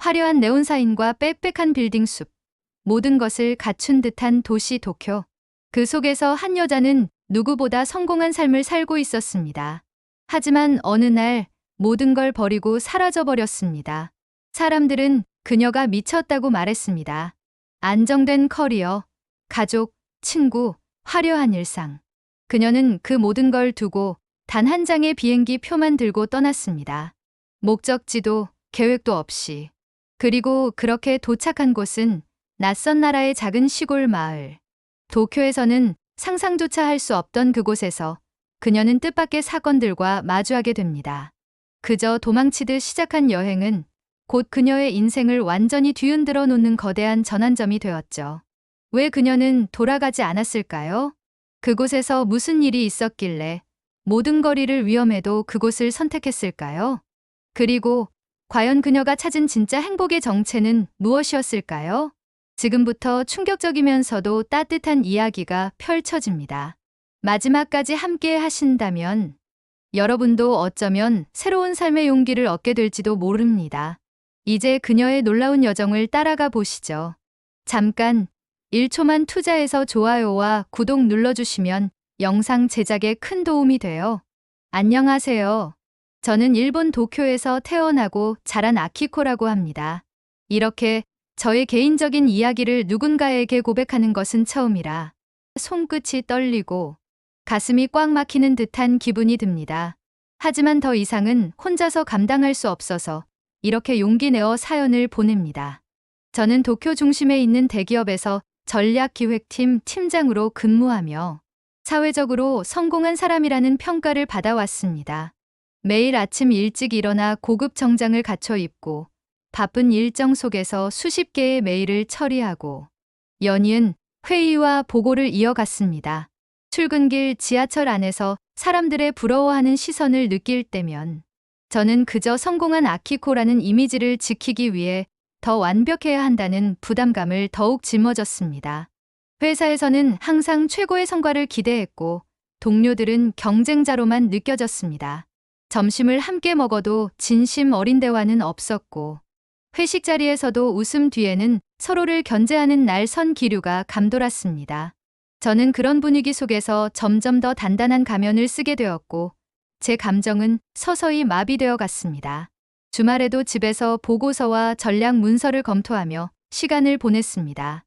화려한 네온사인과 빽빽한 빌딩 숲, 모든 것을 갖춘 듯한 도시 도쿄. 그 속에서 한 여자는 누구보다 성공한 삶을 살고 있었습니다. 하지만 어느 날 모든 걸 버리고 사라져 버렸습니다. 사람들은 그녀가 미쳤다고 말했습니다. 안정된 커리어, 가족, 친구, 화려한 일상. 그녀는 그 모든 걸 두고 단 한 장의 비행기 표만 들고 떠났습니다. 목적지도 계획도 없이. 그리고 그렇게 도착한 곳은 낯선 나라의 작은 시골 마을. 도쿄에서는 상상조차 할 수 없던 그곳에서 그녀는 뜻밖의 사건들과 마주하게 됩니다. 그저 도망치듯 시작한 여행은 곧 그녀의 인생을 완전히 뒤흔들어 놓는 거대한 전환점이 되었죠. 왜 그녀는 돌아가지 않았을까요? 그곳에서 무슨 일이 있었길래 모든 거리를 위험해도 그곳을 선택했을까요? 그리고 과연 그녀가 찾은 진짜 행복의 정체는 무엇이었을까요? 지금부터 충격적이면서도 따뜻한 이야기가 펼쳐집니다. 마지막까지 함께 하신다면 여러분도 어쩌면 새로운 삶의 용기를 얻게 될지도 모릅니다. 이제 그녀의 놀라운 여정을 따라가 보시죠. 잠깐 1초만 투자해서 좋아요와 구독 눌러주시면 영상 제작에 큰 도움이 돼요. 안녕하세요. 저는 일본 도쿄에서 태어나고 자란 아키코라고 합니다. 이렇게 저의 개인적인 이야기를 누군가에게 고백하는 것은 처음이라 손끝이 떨리고 가슴이 꽉 막히는 듯한 기분이 듭니다. 하지만 더 이상은 혼자서 감당할 수 없어서 이렇게 용기 내어 사연을 보냅니다. 저는 도쿄 중심에 있는 대기업에서 전략기획팀 팀장으로 근무하며 사회적으로 성공한 사람이라는 평가를 받아왔습니다. 매일 아침 일찍 일어나 고급 정장을 갖춰 입고 바쁜 일정 속에서 수십 개의 메일을 처리하고 연이은 회의와 보고를 이어갔습니다. 출근길 지하철 안에서 사람들의 부러워하는 시선을 느낄 때면 저는 그저 성공한 아키코라는 이미지를 지키기 위해 더 완벽해야 한다는 부담감을 더욱 짊어졌습니다. 회사에서는 항상 최고의 성과를 기대했고 동료들은 경쟁자로만 느껴졌습니다. 점심을 함께 먹어도 진심 어린 대화는 없었고 회식 자리에서도 웃음 뒤에는 서로를 견제하는 날선 기류가 감돌았습니다. 저는 그런 분위기 속에서 점점 더 단단한 가면을 쓰게 되었고 제 감정은 서서히 마비되어 갔습니다. 주말에도 집에서 보고서와 전략 문서를 검토하며 시간을 보냈습니다.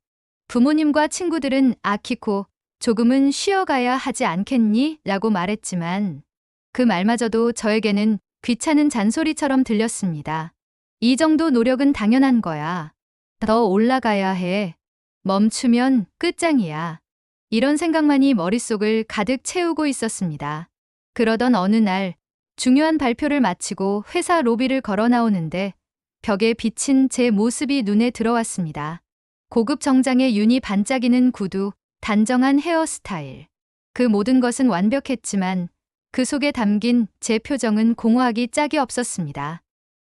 부모님과 친구들은 아키코, 조금은 쉬어가야 하지 않겠니? 라고 말했지만 그 말마저도 저에게는 귀찮은 잔소리처럼 들렸습니다. 이 정도 노력은 당연한 거야. 더 올라가야 해. 멈추면 끝장이야. 이런 생각만이 머릿속을 가득 채우고 있었습니다. 그러던 어느 날 중요한 발표를 마치고 회사 로비를 걸어 나오는데 벽에 비친 제 모습이 눈에 들어왔습니다. 고급 정장에 윤이 반짝이는 구두, 단정한 헤어스타일. 그 모든 것은 완벽했지만 그 속에 담긴 제 표정은 공허하기 짝이 없었습니다.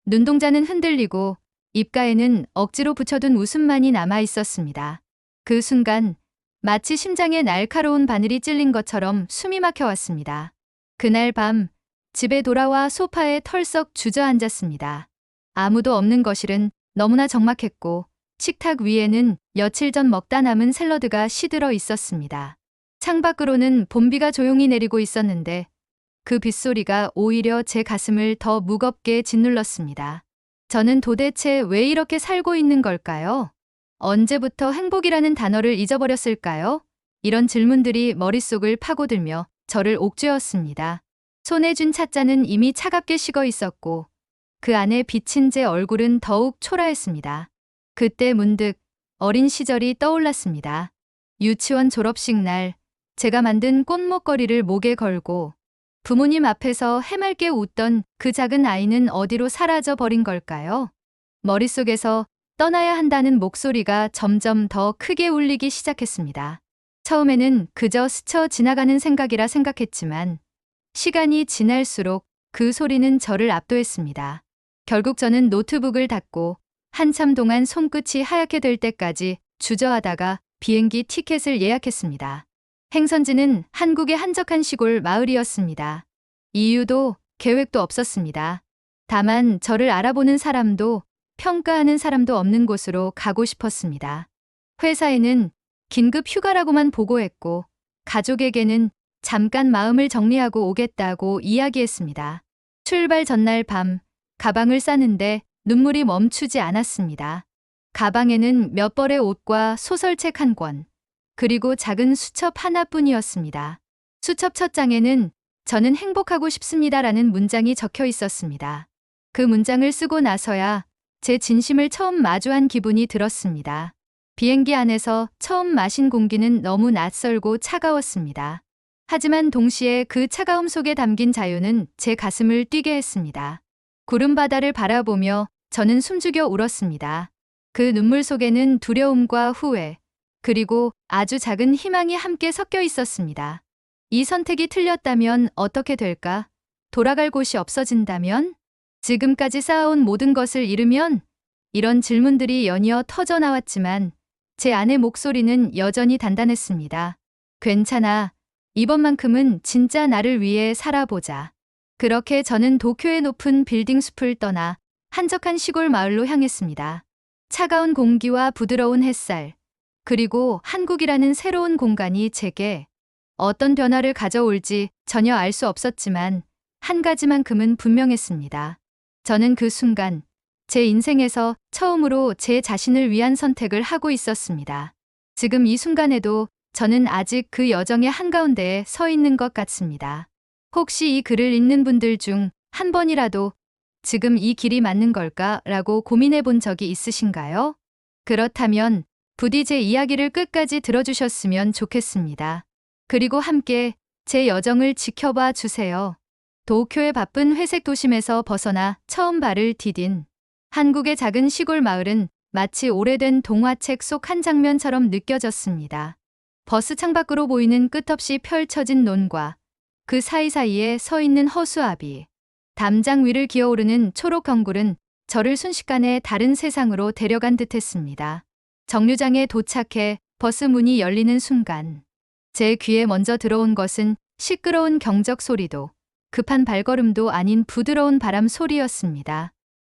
눈동자는 흔들리고 입가에는 억지로 붙여둔 웃음만이 남아 있었습니다. 그 순간 마치 심장에 날카로운 바늘이 찔린 것처럼 숨이 막혀왔습니다. 그날 밤 집에 돌아와 소파에 털썩 주저앉았습니다. 아무도 없는 거실은 너무나 적막했고 식탁 위에는 며칠 전 먹다 남은 샐러드가 시들어 있었습니다. 창밖으로는 봄비가 조용히 내리고 있었는데 그 빗소리가 오히려 제 가슴을 더 무겁게 짓눌렀습니다. 저는 도대체 왜 이렇게 살고 있는 걸까요? 언제부터 행복이라는 단어를 잊어버렸을까요? 이런 질문들이 머릿속을 파고들며 저를 옥죄었습니다. 손에 쥔 찻잔은 이미 차갑게 식어 있었고 그 안에 비친 제 얼굴은 더욱 초라했습니다. 그때 문득 어린 시절이 떠올랐습니다. 유치원 졸업식 날 제가 만든 꽃목걸이를 목에 걸고 부모님 앞에서 해맑게 웃던 그 작은 아이는 어디로 사라져 버린 걸까요? 머릿속에서 떠나야 한다는 목소리가 점점 더 크게 울리기 시작했습니다. 처음에는 그저 스쳐 지나가는 생각이라 생각했지만 시간이 지날수록 그 소리는 저를 압도했습니다. 결국 저는 노트북을 닫고 한참 동안 손끝이 하얗게 될 때까지 주저하다가 비행기 티켓을 예약했습니다. 행선지는 한국의 한적한 시골 마을이었습니다. 이유도 계획도 없었습니다. 다만 저를 알아보는 사람도 평가하는 사람도 없는 곳으로 가고 싶었습니다. 회사에는 긴급 휴가라고만 보고했고 가족에게는 잠깐 마음을 정리하고 오겠다고 이야기했습니다. 출발 전날 밤 가방을 싸는데 눈물이 멈추지 않았습니다. 가방에는 몇 벌의 옷과 소설책 한 권, 그리고 작은 수첩 하나뿐이었습니다. 수첩 첫 장에는 저는 행복하고 싶습니다라는 문장이 적혀 있었습니다. 그 문장을 쓰고 나서야 제 진심을 처음 마주한 기분이 들었습니다. 비행기 안에서 처음 마신 공기는 너무 낯설고 차가웠습니다. 하지만 동시에 그 차가움 속에 담긴 자유는 제 가슴을 뛰게 했습니다. 구름 바다를 바라보며 저는 숨죽여 울었습니다. 그 눈물 속에는 두려움과 후회, 그리고 아주 작은 희망이 함께 섞여 있었습니다. 이 선택이 틀렸다면 어떻게 될까? 돌아갈 곳이 없어진다면? 지금까지 쌓아온 모든 것을 잃으면? 이런 질문들이 연이어 터져 나왔지만 제 안의 목소리는 여전히 단단했습니다. 괜찮아. 이번만큼은 진짜 나를 위해 살아보자. 그렇게 저는 도쿄의 높은 빌딩 숲을 떠나 한적한 시골 마을로 향했습니다. 차가운 공기와 부드러운 햇살, 그리고 한국이라는 새로운 공간이 제게 어떤 변화를 가져올지 전혀 알 수 없었지만 한 가지만큼은 분명했습니다. 저는 그 순간 제 인생에서 처음으로 제 자신을 위한 선택을 하고 있었습니다. 지금 이 순간에도 저는 아직 그 여정의 한가운데에 서 있는 것 같습니다. 혹시 이 글을 읽는 분들 중 한 번이라도 지금 이 길이 맞는 걸까? 라고 고민해 본 적이 있으신가요? 그렇다면 부디 제 이야기를 끝까지 들어주셨으면 좋겠습니다. 그리고 함께 제 여정을 지켜봐 주세요. 도쿄의 바쁜 회색 도심에서 벗어나 처음 발을 디딘 한국의 작은 시골 마을은 마치 오래된 동화책 속 한 장면처럼 느껴졌습니다. 버스 창밖으로 보이는 끝없이 펼쳐진 논과 그 사이사이에 서 있는 허수아비, 담장 위를 기어오르는 초록 경굴은 저를 순식간에 다른 세상으로 데려간 듯했습니다. 정류장에 도착해 버스 문이 열리는 순간 제 귀에 먼저 들어온 것은 시끄러운 경적 소리도 급한 발걸음도 아닌 부드러운 바람 소리였습니다.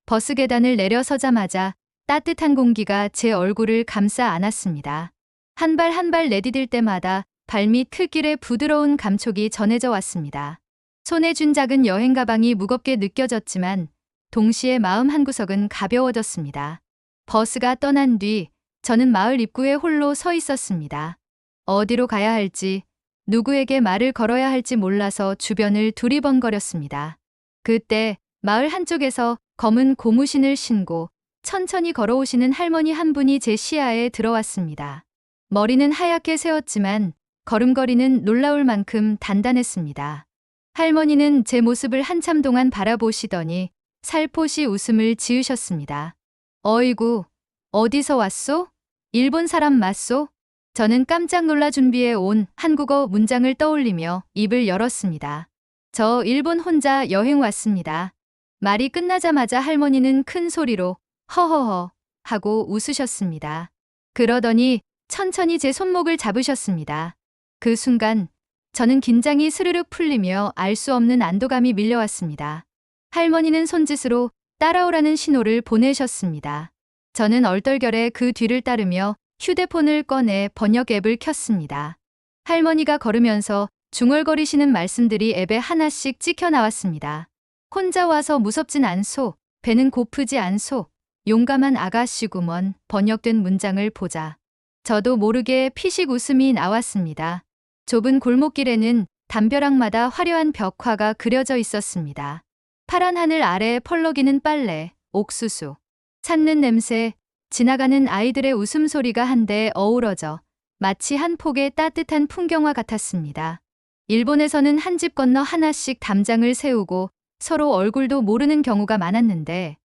버스 계단을 내려서자마자 따뜻한 공기가 제 얼굴을 감싸 안았습니다. 한 발 한 발 내디딜 때마다 발밑 흙길의 부드러운 감촉이 전해져 왔습니다. 손에 쥔 작은 여행 가방이 무겁게 느껴졌지만 동시에 마음 한구석은 가벼워졌습니다. 버스가 떠난 뒤 저는 마을 입구에 홀로 서 있었습니다. 어디로 가야 할지, 누구에게 말을 걸어야 할지 몰라서 주변을 두리번거렸습니다. 그때 마을 한쪽에서 검은 고무신을 신고 천천히 걸어오시는 할머니 한 분이 제 시야에 들어왔습니다. 머리는 하얗게 세웠지만 걸음걸이는 놀라울 만큼 단단했습니다. 할머니는 제 모습을 한참 동안 바라보시더니 살포시 웃음을 지으셨습니다. 어이구, 어디서 왔소? 일본 사람 맞소? 저는 깜짝 놀라 준비해 온 한국어 문장을 떠올리며 입을 열었습니다. 저 일본 혼자 여행 왔습니다. 말이 끝나자마자 할머니는 큰 소리로 허허허 하고 웃으셨습니다. 그러더니 천천히 제 손목을 잡으셨습니다. 그 순간 저는 긴장이 스르륵 풀리며 알 수 없는 안도감이 밀려왔습니다. 할머니는 손짓으로 따라오라는 신호를 보내셨습니다. 저는 얼떨결에 그 뒤를 따르며 휴대폰을 꺼내 번역 앱을 켰습니다. 할머니가 걸으면서 중얼거리시는 말씀들이 앱에 하나씩 찍혀 나왔습니다. 혼자 와서 무섭진 않소. 배는 고프지 않소. 용감한 아가씨구먼. 번역된 문장을 보자 저도 모르게 피식 웃음이 나왔습니다. 좁은 골목길에는 담벼락마다 화려한 벽화가 그려져 있었습니다. 파란 하늘 아래 펄럭이는 빨래, 옥수수, 찾는 냄새, 지나가는 아이들의 웃음소리가 한데 어우러져 마치 한 폭의 따뜻한 풍경화 같았습니다. 일본에서는 한 집 건너 하나씩 담장을 세우고 서로 얼굴도 모르는 경우가 많았는데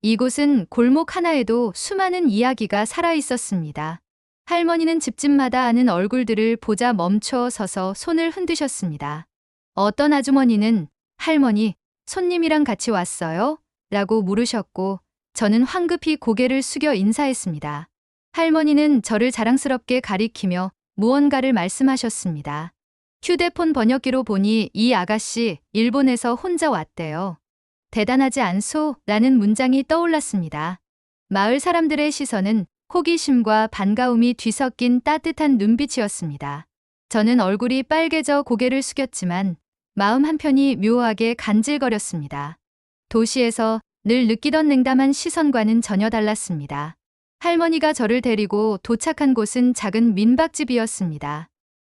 이곳은 골목 하나에도 수많은 이야기가 살아 있었습니다. 할머니는 집집마다 아는 얼굴들을 보자 멈춰 서서 손을 흔드셨습니다. 어떤 아주머니는 할머니, 손님이랑 같이 왔어요? 라고 물으셨고 저는 황급히 고개를 숙여 인사했습니다. 할머니는 저를 자랑스럽게 가리키며 무언가를 말씀하셨습니다. 휴대폰 번역기로 보니 이 아가씨 일본에서 혼자 왔대요. 대단하지 않소? 라는 문장이 떠올랐습니다. 마을 사람들의 시선은 호기심과 반가움이 뒤섞인 따뜻한 눈빛이었습니다. 저는 얼굴이 빨개져 고개를 숙였지만 마음 한편이 묘하게 간질거렸습니다. 도시에서 늘 느끼던 냉담한 시선과는 전혀 달랐습니다. 할머니가 저를 데리고 도착한 곳은 작은 민박집이었습니다.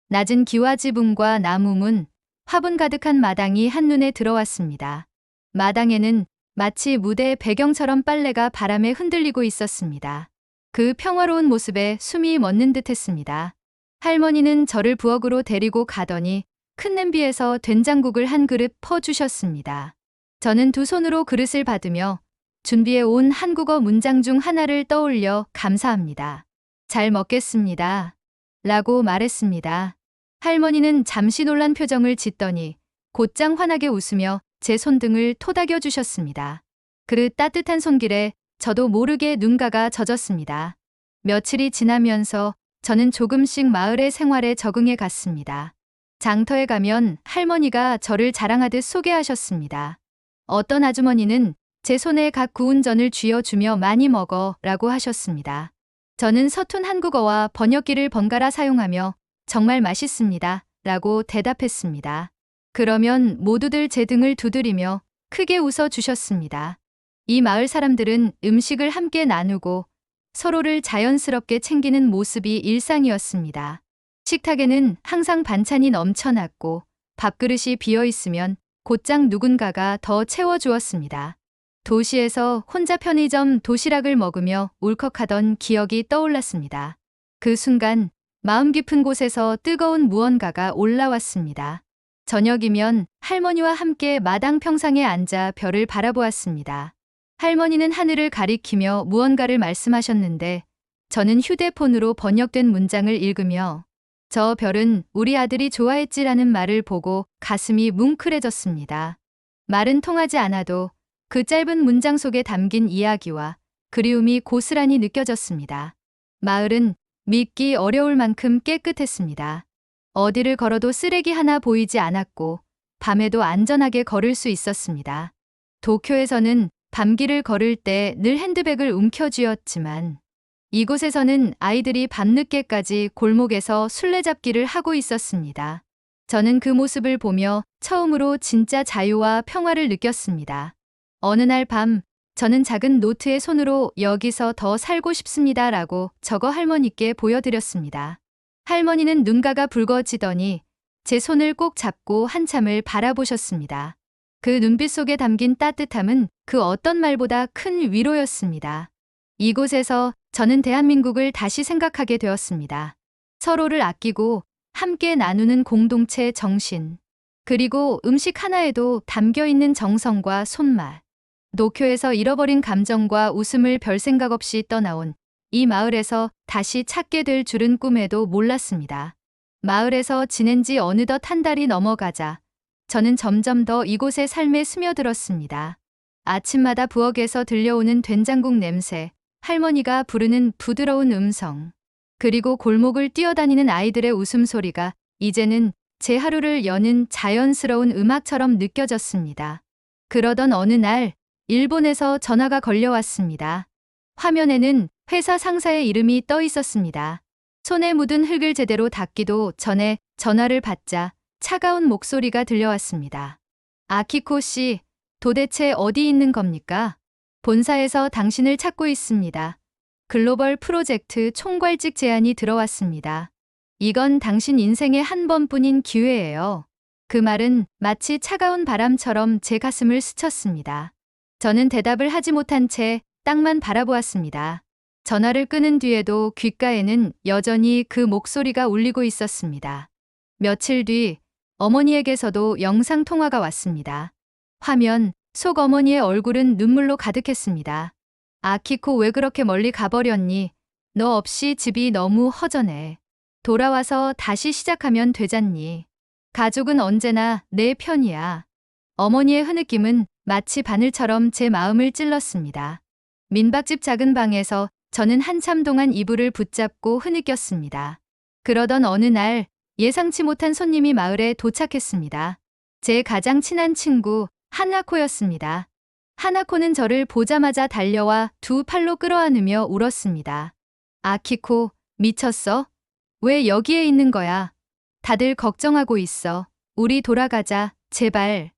낮은 기와 지붕과 나무문, 화분 가득한 마당이 한눈에 들어왔습니다. 마당에는 마치 무대 배경처럼 빨래가 바람에 흔들리고 있었습니다. 그 평화로운 모습에 숨이 멎는 듯했습니다. 할머니는 저를 부엌으로 데리고 가더니 큰 냄비에서 된장국을 한 그릇 퍼주셨습니다. 저는 두 손으로 그릇을 받으며 준비해 온 한국어 문장 중 하나를 떠올려 감사합니다. 잘 먹겠습니다. 라고 말했습니다. 할머니는 잠시 놀란 표정을 짓더니 곧장 환하게 웃으며 제 손등을 토닥여 주셨습니다. 그 따뜻한 손길에 저도 모르게 눈가가 젖었습니다. 며칠이 지나면서 저는 조금씩 마을의 생활에 적응해 갔습니다. 장터에 가면 할머니가 저를 자랑하듯 소개하셨습니다. 어떤 아주머니는 제 손에 갓 구운 전을 쥐어주며 많이 먹어 라고 하셨습니다. 저는 서툰 한국어와 번역기를 번갈아 사용하며 정말 맛있습니다 라고 대답했습니다. 그러면 모두들 제 등을 두드리며 크게 웃어 주셨습니다. 이 마을 사람들은 음식을 함께 나누고 서로를 자연스럽게 챙기는 모습이 일상이었습니다. 식탁에는 항상 반찬이 넘쳐났고 밥그릇이 비어 있으면 곧장 누군가가 더 채워주었습니다. 도시에서 혼자 편의점 도시락을 먹으며 울컥하던 기억이 떠올랐습니다. 그 순간 마음 깊은 곳에서 뜨거운 무언가가 올라왔습니다. 저녁이면 할머니와 함께 마당 평상에 앉아 별을 바라보았습니다. 할머니는 하늘을 가리키며 무언가를 말씀하셨는데 저는 휴대폰으로 번역된 문장을 읽으며 저 별은 우리 아들이 좋아했지라는 말을 보고 가슴이 뭉클해졌습니다. 말은 통하지 않아도 그 짧은 문장 속에 담긴 이야기와 그리움이 고스란히 느껴졌습니다. 마을은 믿기 어려울 만큼 깨끗했습니다. 어디를 걸어도 쓰레기 하나 보이지 않았고 밤에도 안전하게 걸을 수 있었습니다. 도쿄에서는 밤길을 걸을 때 늘 핸드백을 움켜쥐었지만 이곳에서는 아이들이 밤늦게까지 골목에서 술래잡기를 하고 있었습니다. 저는 그 모습을 보며 처음으로 진짜 자유와 평화를 느꼈습니다. 어느 날 밤 저는 작은 노트에 손으로 여기서 더 살고 싶습니다 라고 적어 할머니께 보여드렸습니다. 할머니는 눈가가 붉어지더니 제 손을 꼭 잡고 한참을 바라보셨습니다. 그 눈빛 속에 담긴 따뜻함은 그 어떤 말보다 큰 위로였습니다. 이곳에서 저는 대한민국을 다시 생각하게 되었습니다. 서로를 아끼고 함께 나누는 공동체 정신, 그리고 음식 하나에도 담겨있는 정성과 손맛. 도쿄에서 잃어버린 감정과 웃음을 별 생각 없이 떠나온 이 마을에서 다시 찾게 될 줄은 꿈에도 몰랐습니다. 마을에서 지낸 지 어느덧 한 달이 넘어가자 저는 점점 더 이곳의 삶에 스며들었습니다. 아침마다 부엌에서 들려오는 된장국 냄새, 할머니가 부르는 부드러운 음성, 그리고 골목을 뛰어다니는 아이들의 웃음소리가 이제는 제 하루를 여는 자연스러운 음악처럼 느껴졌습니다. 그러던 어느 날 일본에서 전화가 걸려왔습니다. 화면에는 회사 상사의 이름이 떠 있었습니다. 손에 묻은 흙을 제대로 닦기도 전에 전화를 받자 차가운 목소리가 들려왔습니다. 아키코 씨, 도대체 어디 있는 겁니까? 본사에서 당신을 찾고 있습니다. 글로벌 프로젝트 총괄직 제안이 들어왔습니다. 이건 당신 인생의 한 번뿐인 기회예요. 그 말은 마치 차가운 바람처럼 제 가슴을 스쳤습니다. 저는 대답을 하지 못한 채 땅만 바라보았습니다. 전화를 끊은 뒤에도 귓가에는 여전히 그 목소리가 울리고 있었습니다. 며칠 뒤 어머니에게서도 영상통화가 왔습니다. 화면 속 어머니의 얼굴은 눈물로 가득했습니다. 아키코 왜 그렇게 멀리 가버렸니? 너 없이 집이 너무 허전해. 돌아와서 다시 시작하면 되잖니. 가족은 언제나 내 편이야. 어머니의 흐느낌은 마치 바늘처럼 제 마음을 찔렀습니다. 민박집 작은 방에서 저는 한참 동안 이불을 붙잡고 흐느꼈습니다. 그러던 어느 날 예상치 못한 손님이 마을에 도착했습니다. 제 가장 친한 친구 한나코였습니다. 하나코는 저를 보자마자 달려와 두 팔로 끌어안으며 울었습니다. 아키코, 미쳤어? 왜 여기에 있는 거야? 다들 걱정하고 있어. 우리 돌아가자, 제발.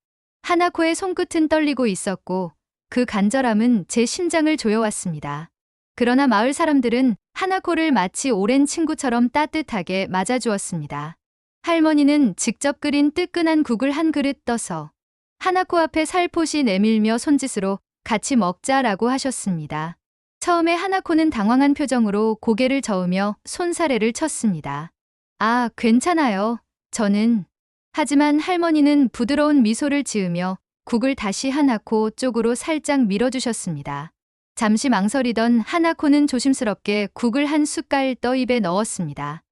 하나코의 손끝은 떨리고 있었고 그 간절함은 제 심장을 조여왔습니다. 그러나 마을 사람들은 하나코를 마치 오랜 친구처럼 따뜻하게 맞아주었습니다. 할머니는 직접 끓인 뜨끈한 국을 한 그릇 떠서 하나코 앞에 살포시 내밀며 손짓으로 같이 먹자라고 하셨습니다. 처음에 하나코는 당황한 표정으로 고개를 저으며 손사래를 쳤습니다. 아, 괜찮아요. 저는. 하지만 할머니는 부드러운 미소를 지으며 국을 다시 하나코 쪽으로 살짝 밀어주셨습니다. 잠시 망설이던 하나코는 조심스럽게 국을 한 숟갈 떠 입에 넣었습니다.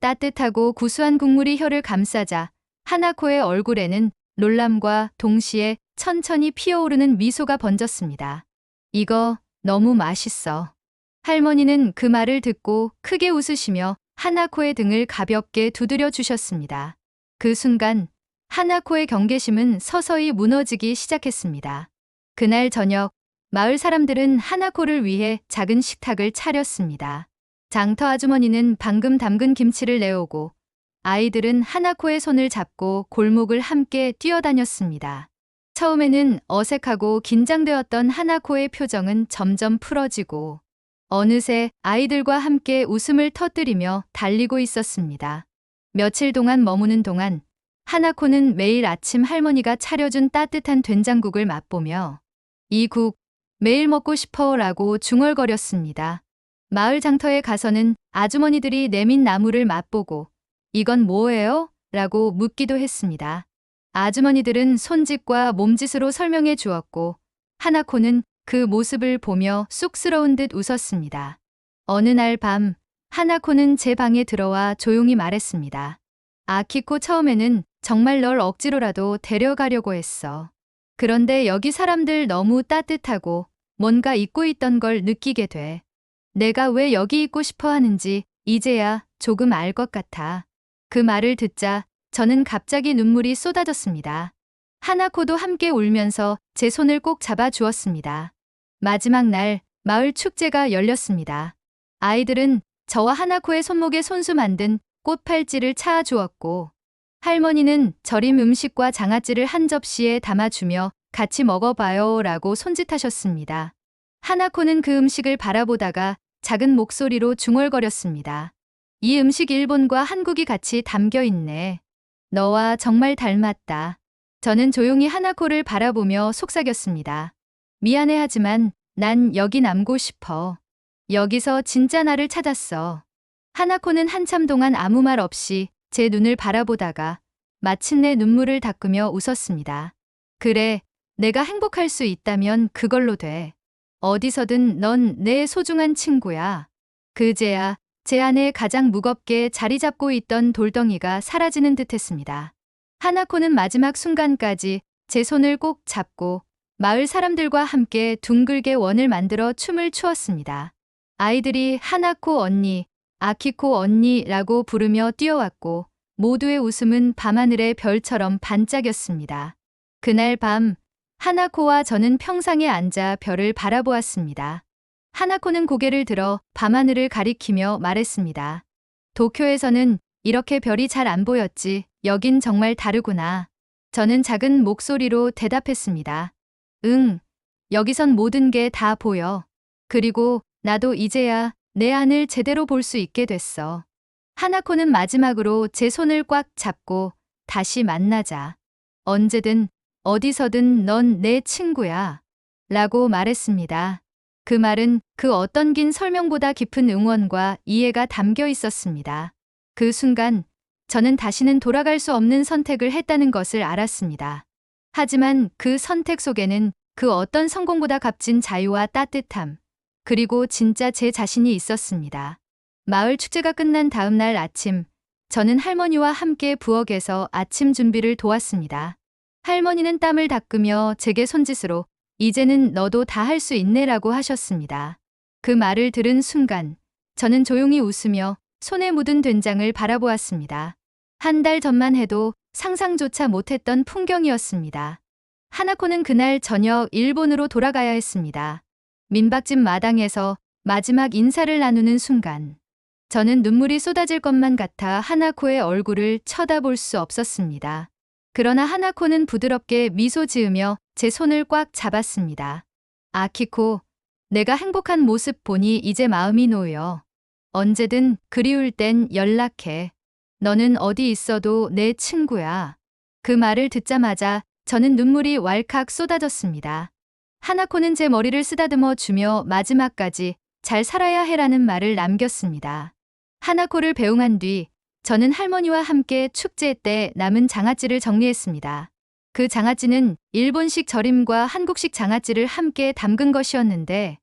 따뜻하고 구수한 국물이 혀를 감싸자 하나코의 얼굴에는 놀람과 동시에 천천히 피어오르는 미소가 번졌습니다. 이거 너무 맛있어. 할머니는 그 말을 듣고 크게 웃으시며 하나코의 등을 가볍게 두드려 주셨습니다. 그 순간 하나코의 경계심은 서서히 무너지기 시작했습니다. 그날 저녁 마을 사람들은 하나코를 위해 작은 식탁을 차렸습니다. 장터 아주머니는 방금 담근 김치를 내오고 아이들은 하나코의 손을 잡고 골목을 함께 뛰어다녔습니다. 처음에는 어색하고 긴장되었던 하나코의 표정은 점점 풀어지고 어느새 아이들과 함께 웃음을 터뜨리며 달리고 있었습니다. 며칠 동안 머무는 동안 하나코는 매일 아침 할머니가 차려준 따뜻한 된장국을 맛보며 이 국 매일 먹고 싶어라고 중얼거렸습니다. 마을 장터에 가서는 아주머니들이 내민 나물을 맛보고 이건 뭐예요? 라고 묻기도 했습니다. 아주머니들은 손짓과 몸짓으로 설명해 주었고 하나코는 그 모습을 보며 쑥스러운 듯 웃었습니다. 어느 날 밤 하나코는 제 방에 들어와 조용히 말했습니다. 아키코, 처음에는 정말 널 억지로라도 데려가려고 했어. 그런데 여기 사람들 너무 따뜻하고 뭔가 잊고 있던 걸 느끼게 돼. 내가 왜 여기 있고 싶어 하는지 이제야 조금 알 것 같아. 그 말을 듣자 저는 갑자기 눈물이 쏟아졌습니다. 하나코도 함께 울면서 제 손을 꼭 잡아 주었습니다. 마지막 날 마을 축제가 열렸습니다. 아이들은 저와 하나코의 손목에 손수 만든 꽃팔찌를 차아 주었고 할머니는 절임 음식과 장아찌를 한 접시에 담아주며 같이 먹어봐요 라고 손짓하셨습니다. 하나코는 그 음식을 바라보다가 작은 목소리로 중얼거렸습니다. 이 음식 일본과 한국이 같이 담겨 있네. 너와 정말 닮았다. 저는 조용히 하나코를 바라보며 속삭였습니다. 미안해 하지만 난 여기 남고 싶어. 여기서 진짜 나를 찾았어. 하나코는 한참 동안 아무 말 없이 제 눈을 바라보다가 마침내 눈물을 닦으며 웃었습니다. 그래, 내가 행복할 수 있다면 그걸로 돼. 어디서든 넌 내 소중한 친구야. 그제야 제 안에 가장 무겁게 자리 잡고 있던 돌덩이가 사라지는 듯했습니다. 하나코는 마지막 순간까지 제 손을 꼭 잡고 마을 사람들과 함께 둥글게 원을 만들어 춤을 추었습니다. 아이들이 하나코 언니, 아키코 언니라고 부르며 뛰어왔고 모두의 웃음은 밤하늘의 별처럼 반짝였습니다. 그날 밤 하나코와 저는 평상에 앉아 별을 바라보았습니다. 하나코는 고개를 들어 밤하늘을 가리키며 말했습니다. 도쿄에서는 이렇게 별이 잘 안 보였지. 여긴 정말 다르구나. 저는 작은 목소리로 대답했습니다. 응, 여기선 모든 게 다 보여. 그리고 나도 이제야 내 안을 제대로 볼 수 있게 됐어. 하나코는 마지막으로 제 손을 꽉 잡고 다시 만나자. 언제든 어디서든 넌 내 친구야. 라고 말했습니다. 그 말은 그 어떤 긴 설명보다 깊은 응원과 이해가 담겨 있었습니다. 그 순간 저는 다시는 돌아갈 수 없는 선택을 했다는 것을 알았습니다. 하지만 그 선택 속에는 그 어떤 성공보다 값진 자유와 따뜻함, 그리고 진짜 제 자신이 있었습니다. 마을 축제가 끝난 다음 날 아침, 저는 할머니와 함께 부엌에서 아침 준비를 도왔습니다. 할머니는 땀을 닦으며 제게 손짓으로 이제는 너도 다 할 수 있네라고 하셨습니다. 그 말을 들은 순간 저는 조용히 웃으며 손에 묻은 된장을 바라보았습니다. 한 달 전만 해도 상상조차 못했던 풍경이었습니다. 하나코는 그날 저녁 일본으로 돌아가야 했습니다. 민박집 마당에서 마지막 인사를 나누는 순간 저는 눈물이 쏟아질 것만 같아 하나코의 얼굴을 쳐다볼 수 없었습니다. 그러나 하나코는 부드럽게 미소 지으며 제 손을 꽉 잡았습니다. 아키코, 내가 행복한 모습 보니 이제 마음이 놓여. 언제든 그리울 땐 연락해. 너는 어디 있어도 내 친구야. 그 말을 듣자마자 저는 눈물이 왈칵 쏟아졌습니다. 하나코는 제 머리를 쓰다듬어 주며 마지막까지 잘 살아야 해라는 말을 남겼습니다. 하나코를 배웅한 뒤 저는 할머니와 함께 축제 때 남은 장아찌를 정리했습니다. 그 장아찌는 일본식 절임과 한국식 장아찌를 함께 담근 것이었는데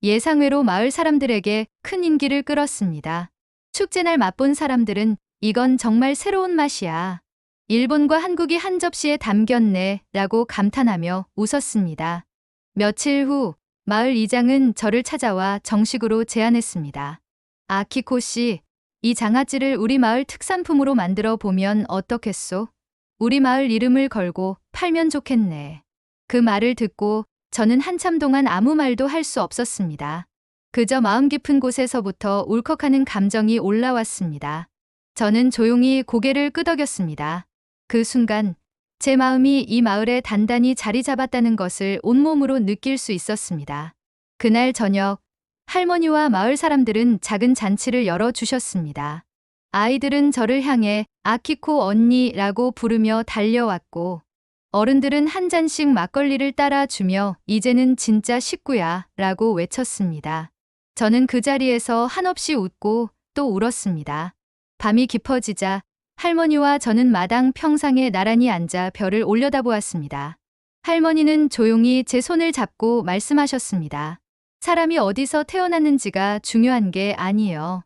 예상외로 마을 사람들에게 큰 인기를 끌었습니다. 축제날 맛본 사람들은 이건 정말 새로운 맛이야. 일본과 한국이 한 접시에 담겼네 라고 감탄하며 웃었습니다. 며칠 후 마을 이장은 저를 찾아와 정식으로 제안했습니다. 아키코 씨, 이 장아찌를 우리 마을 특산품으로 만들어 보면 어떻겠소? 우리 마을 이름을 걸고 팔면 좋겠네. 그 말을 듣고 저는 한참 동안 아무 말도 할 수 없었습니다. 그저 마음 깊은 곳에서부터 울컥하는 감정이 올라왔습니다. 저는 조용히 고개를 끄덕였습니다. 그 순간 제 마음이 이 마을에 단단히 자리 잡았다는 것을 온몸으로 느낄 수 있었습니다. 그날 저녁 할머니와 마을 사람들은 작은 잔치를 열어주셨습니다. 아이들은 저를 향해 아키코 언니라고 부르며 달려왔고 어른들은 한 잔씩 막걸리를 따라주며 이제는 진짜 식구야 라고 외쳤습니다. 저는 그 자리에서 한없이 웃고 또 울었습니다. 밤이 깊어지자 할머니와 저는 마당 평상에 나란히 앉아 별을 올려다보았습니다. 할머니는 조용히 제 손을 잡고 말씀하셨습니다. 사람이 어디서 태어났는지가 중요한 게 아니에요.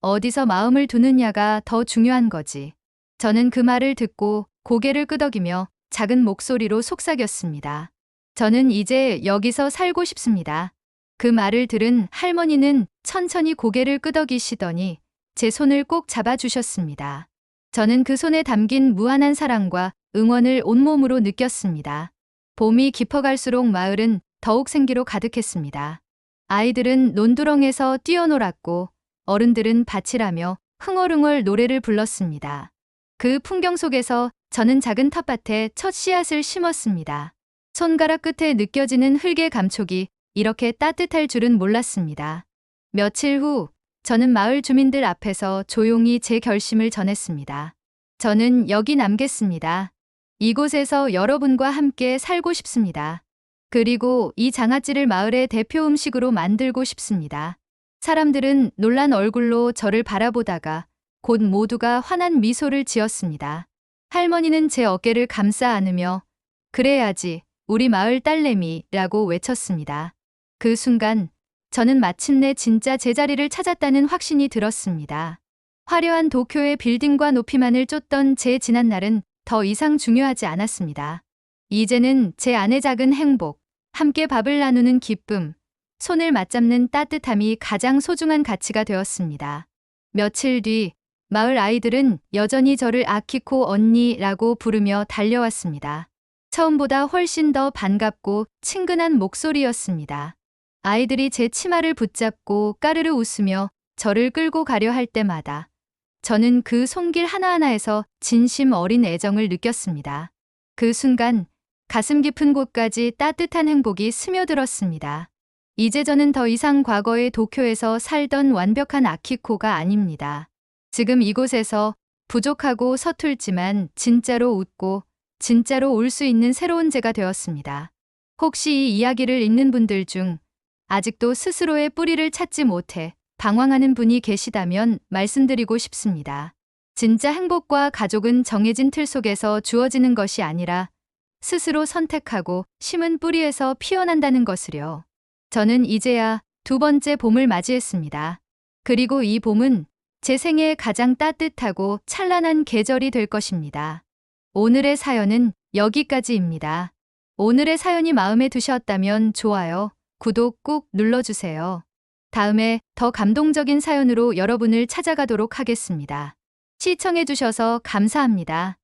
어디서 마음을 두느냐가 더 중요한 거지. 저는 그 말을 듣고 고개를 끄덕이며 작은 목소리로 속삭였습니다. 저는 이제 여기서 살고 싶습니다. 그 말을 들은 할머니는 천천히 고개를 끄덕이시더니 제 손을 꼭 잡아주셨습니다. 저는 그 손에 담긴 무한한 사랑과 응원을 온몸으로 느꼈습니다. 봄이 깊어갈수록 마을은 더욱 생기로 가득했습니다. 아이들은 논두렁에서 뛰어놀았고 어른들은 밭이라며 흥얼흥얼 노래를 불렀습니다. 그 풍경 속에서 저는 작은 텃밭에 첫 씨앗을 심었습니다. 손가락 끝에 느껴지는 흙의 감촉이 이렇게 따뜻할 줄은 몰랐습니다. 며칠 후 저는 마을 주민들 앞에서 조용히 제 결심을 전했습니다. 저는 여기 남겠습니다. 이곳에서 여러분과 함께 살고 싶습니다. 그리고 이 장아찌를 마을의 대표 음식으로 만들고 싶습니다. 사람들은 놀란 얼굴로 저를 바라보다가 곧 모두가 환한 미소를 지었습니다. 할머니는 제 어깨를 감싸 안으며 그래야지 우리 마을 딸내미라고 외쳤습니다. 그 순간 저는 마침내 진짜 제자리를 찾았다는 확신이 들었습니다. 화려한 도쿄의 빌딩과 높이만을 쫓던 제 지난날은 더 이상 중요하지 않았습니다. 이제는 제 안의 작은 행복, 함께 밥을 나누는 기쁨, 손을 맞잡는 따뜻함이 가장 소중한 가치가 되었습니다. 며칠 뒤 마을 아이들은 여전히 저를 아키코 언니라고 부르며 달려왔습니다. 처음보다 훨씬 더 반갑고 친근한 목소리였습니다. 아이들이 제 치마를 붙잡고 까르르 웃으며 저를 끌고 가려 할 때마다 저는 그 손길 하나하나에서 진심 어린 애정을 느꼈습니다. 그 순간 가슴 깊은 곳까지 따뜻한 행복이 스며들었습니다. 이제 저는 더 이상 과거의 도쿄에서 살던 완벽한 아키코가 아닙니다. 지금 이곳에서 부족하고 서툴지만 진짜로 웃고 진짜로 울 수 있는 새로운 제가 되었습니다. 혹시 이 이야기를 읽는 분들 중 아직도 스스로의 뿌리를 찾지 못해 방황하는 분이 계시다면 말씀드리고 싶습니다. 진짜 행복과 가족은 정해진 틀 속에서 주어지는 것이 아니라 스스로 선택하고 심은 뿌리에서 피어난다는 것을요. 저는 이제야 두 번째 봄을 맞이했습니다. 그리고 이 봄은 제 생애의 가장 따뜻하고 찬란한 계절이 될 것입니다. 오늘의 사연은 여기까지입니다. 오늘의 사연이 마음에 드셨다면 좋아요, 구독 꾹 눌러주세요. 다음에 더 감동적인 사연으로 여러분을 찾아가도록 하겠습니다. 시청해주셔서 감사합니다.